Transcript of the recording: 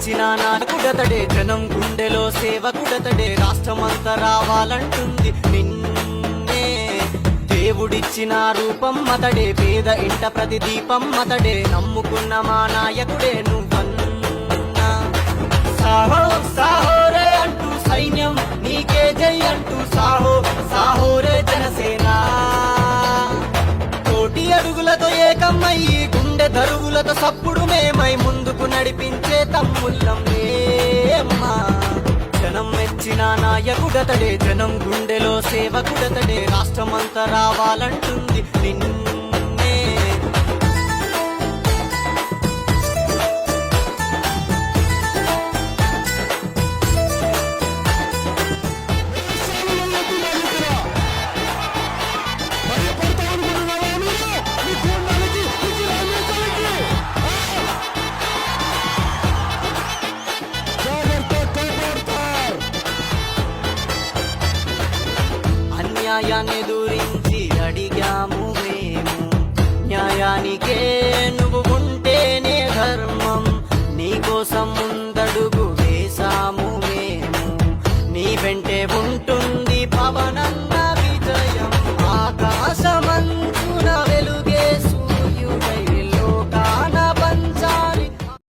దేవుడిచ్చిన నాయకుడతడే, జనం గుండెలో సేవకుడతడే, రాష్ట్రమంతా రావాలంటుంది నిన్నే. దేవుడిచ్చిన రూపం అతడే, పేద ఇంట ప్రతి దీపం అతడే, నమ్ముకున్న మా నాయకుడే నువ్వన్నా. సాహో సాహో రే అంటూ సైన్యం నీకే జై అంటూ, సాహో సాహో రే జనసేన. కోటి అడుగులతో ఏకమయ్యి, గుండె దరువులతో సప్పుడు మేమై, ముందుకు నడిపించే తమ్ముళ్ళం మేమ్మా. జనం మెచ్చిన నాయకుడతడే, జనం గుండెలో సేవకుడతడే, రాష్ట్రమంతా రావాలంటుంది నిన్నే. అన్యాయాన్ని ఎదురించి అడిగాము మేము, న్యాయానికే నువ్వు